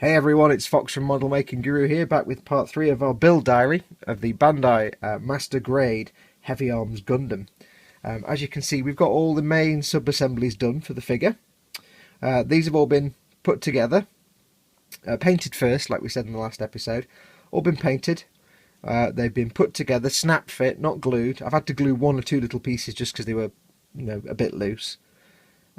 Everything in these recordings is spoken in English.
Hey everyone, it's Fox from modelmaking.guru here, back with part 3 of our build diary of the Bandai Master Grade Heavyarms Gundam. As you can see, we've got all the main sub-assemblies done for the figure. These have all been put together, painted first, like we said in the last episode. All been painted, they've been put together, snap fit, not glued. I've had to glue one or two little pieces just because they were, a bit loose.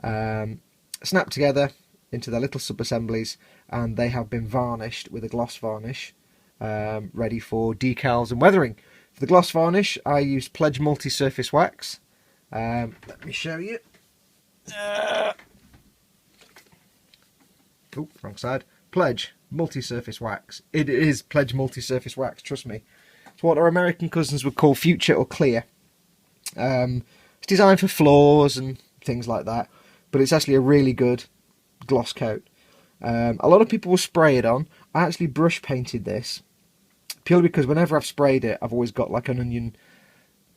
Snapped together into their little sub-assemblies, and they have been varnished with a gloss varnish, ready for decals and weathering. For the gloss varnish, I used Pledge multi-surface wax. Let me show you. Oh, wrong side. Pledge multi-surface wax. It is Pledge multi-surface wax, trust me. It's what our American cousins would call future or clear. It's designed for floors and things like that, but it's actually a really good gloss coat. A lot of people will spray it on. I actually brush painted this purely because whenever I've sprayed it, I've always got like an onion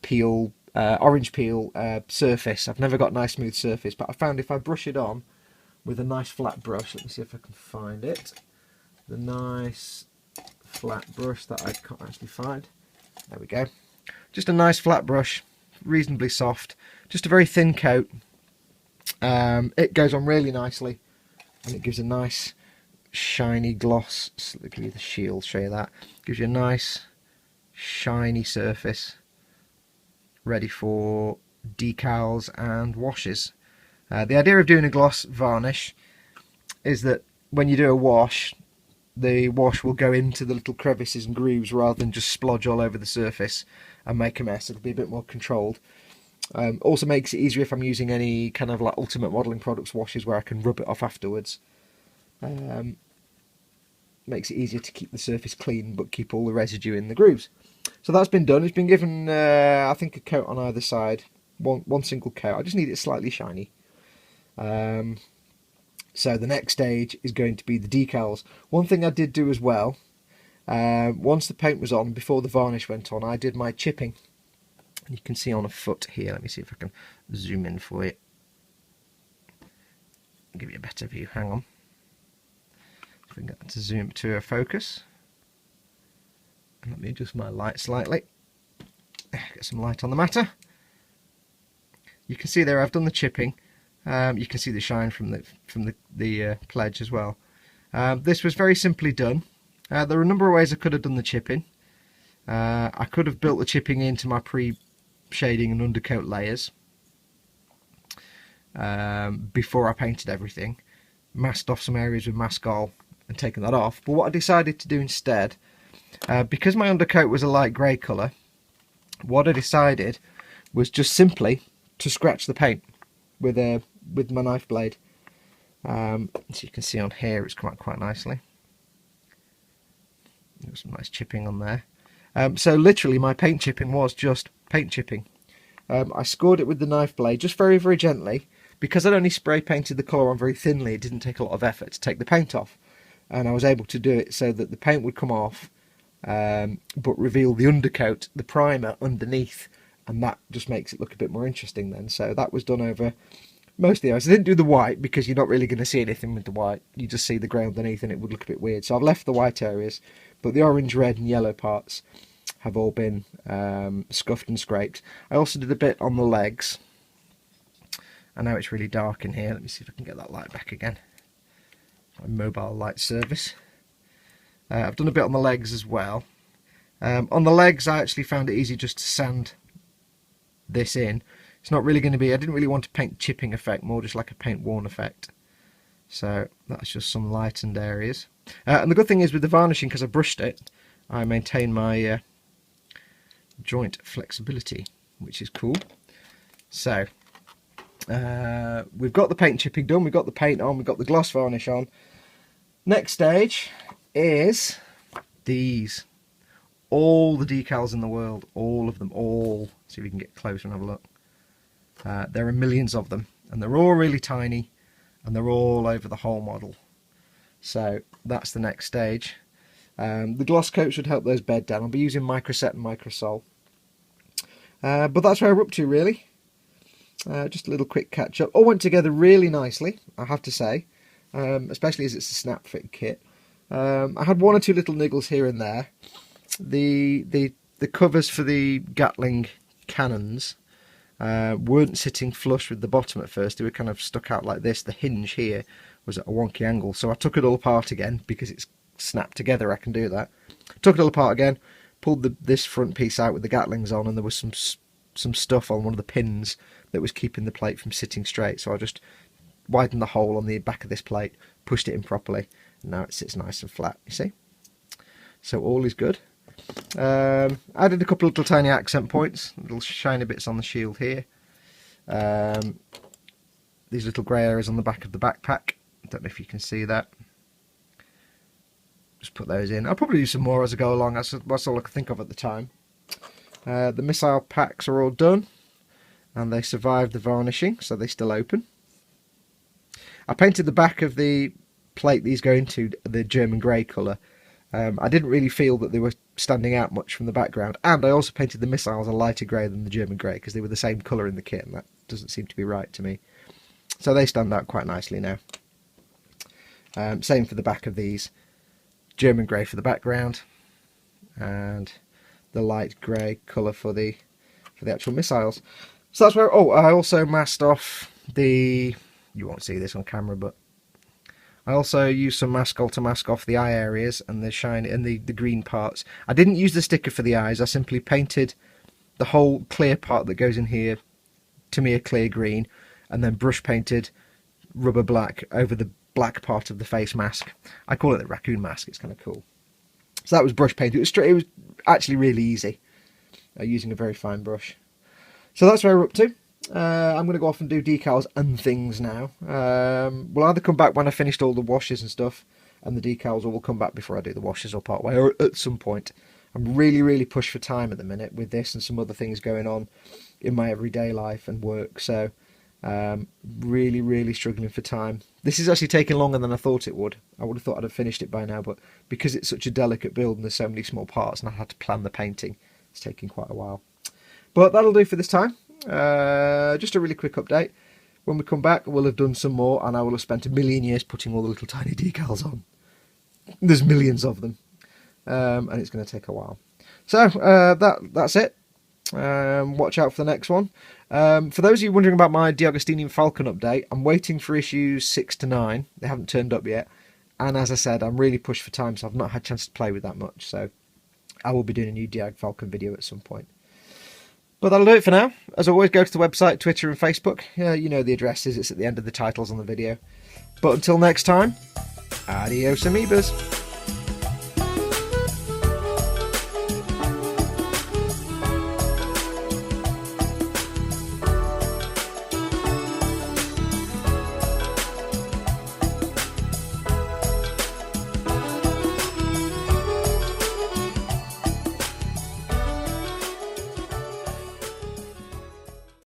peel, orange peel surface. I've never got a nice smooth surface, but I found if I brush it on with a nice flat brush, let me see if I can find it, the nice flat brush that I can't actually find. There we go. Just a nice flat brush, reasonably soft, just a very thin coat. It goes on really nicely, and it gives a nice shiny gloss. So let me give you the shield, show you that. Gives you a nice shiny surface ready for decals and washes. The idea of doing a gloss varnish is that when you do a wash, the wash will go into the little crevices and grooves rather than just splodge all over the surface and make a mess. It'll be a bit more controlled. Also makes it easier if I'm using any kind of like Ultimate Modelling Products washes where I can rub it off afterwards. Makes it easier to keep the surface clean but keep all the residue in the grooves. So that's been done. It's been given, I think, a coat on either side. One single coat. I just need it slightly shiny. So the next stage is going to be the decals. One thing I did do as well, once the paint was on, before the varnish went on, I did my chipping. You can see on a foot here. Let me see if I can zoom in for you. Give you a better view. Hang on. If we can get to zoom to a focus. And let me adjust my light slightly. Get some light on the matter. You can see there I've done the chipping. You can see the shine from the pledge as well. This was very simply done. There are a number of ways I could have done the chipping. I could have built the chipping into my pre-shading and undercoat layers before I painted everything, masked off some areas with Maskol and taken that off. But what I decided to do instead, because my undercoat was a light grey colour, what I decided was just simply to scratch the paint with my knife blade. So you can see on here it's come out quite nicely. There's some nice chipping on there. So literally my paint chipping was just paint chipping. I scored it with the knife blade just very, very gently. Because I'd only spray painted the colour on very thinly, it didn't take a lot of effort to take the paint off. And I was able to do it so that the paint would come off, but reveal the undercoat, the primer underneath, and that just makes it look a bit more interesting then. So that was done over most of the areas. I didn't do the white because you're not really going to see anything with the white. You just see the grey underneath and it would look a bit weird. So I've left the white areas, but the orange, red and yellow parts have all been scuffed and scraped. I also did a bit on the legs. I know it's really dark in here. Let me see if I can get that light back again. My mobile light service. I've done a bit on the legs as well. On the legs I actually found it easy just to sand this in. It's not really going to be, I didn't really want a paint chipping effect, more just like a paint worn effect. So that's just some lightened areas. And the good thing is with the varnishing, because I brushed it, I maintain my joint flexibility, which is cool. So we've got the paint chipping done, we've got the paint on, we've got the gloss varnish on. Next stage is these. All the decals in the world, all of them, all. See if we can get closer and have a look. There are millions of them, and they're all really tiny, and they're all over the whole model. So that's the next stage. The gloss coat should help those bed down. I'll be using Microset and Microsol. But that's where we're up to, really. Just a little quick catch up. All went together really nicely, I have to say, especially as it's a snap fit kit. I had one or two little niggles here and there. The covers for the Gatling cannons weren't sitting flush with the bottom at first. They were kind of stuck out like this. The hinge here was at a wonky angle, so I took it all apart again because it's snapped together. I can do that. Took it all apart again, pulled this front piece out with the Gatlings on, and there was some stuff on one of the pins that was keeping the plate from sitting straight. So I just widened the hole on the back of this plate, pushed it in properly, and now it sits nice and flat. You see? So all is good. Added a couple of little tiny accent points, little shiny bits on the shield here. These little grey areas on the back of the backpack. I don't know if you can see that. Just put those in. I'll probably do some more as I go along. That's all I could think of at the time. The missile packs are all done, and they survived the varnishing, so they still open. I painted the back of the plate these go into the German grey colour. I didn't really feel that they were standing out much from the background, and I also painted the missiles a lighter grey than the German grey because they were the same colour in the kit, and that doesn't seem to be right to me. So they stand out quite nicely now. Same for the back of these. German grey for the background, and the light grey colour for the actual missiles. So that's where. Oh, I also masked off the. You won't see this on camera, but I also used some Maskol to mask off the eye areas and the shiny and the green parts. I didn't use the sticker for the eyes. I simply painted the whole clear part that goes in here to me a clear green, and then brush painted rubber black over the black part of the face mask. I call it the raccoon mask. It's kind of cool. So that was brush paint. It was actually really easy using a very fine brush. So that's where we're up to. I'm going to go off and do decals and things now. We'll either come back when I finished all the washes and stuff and the decals, or we'll come back before I do the washes or part way, or at some point. I'm really pushed for time at the minute with this and some other things going on in my everyday life and work. So really struggling for time. This is actually taking longer than I thought it would. I would have thought I'd have finished it by now, but because it's such a delicate build and there's so many small parts and I had to plan the painting, it's taking quite a while. But that'll do for this time. Just a really quick update. When we come back, we'll have done some more, and I will have spent a million years putting all the little tiny decals on. There's millions of them, and it's going to take a while. So that's it. Watch out for the next one. For those of you wondering about my D'Agostinian Falcon update, I'm waiting for issues 6 to 9. They haven't turned up yet, and as I said, I'm really pushed for time, so I've not had a chance to play with that much. So I will be doing a new D'Ag Falcon video at some point. But that'll do it for now. As always, go to the website, Twitter and Facebook. You know the addresses, it's at the end of the titles on the video. But until next time, adios amoebas.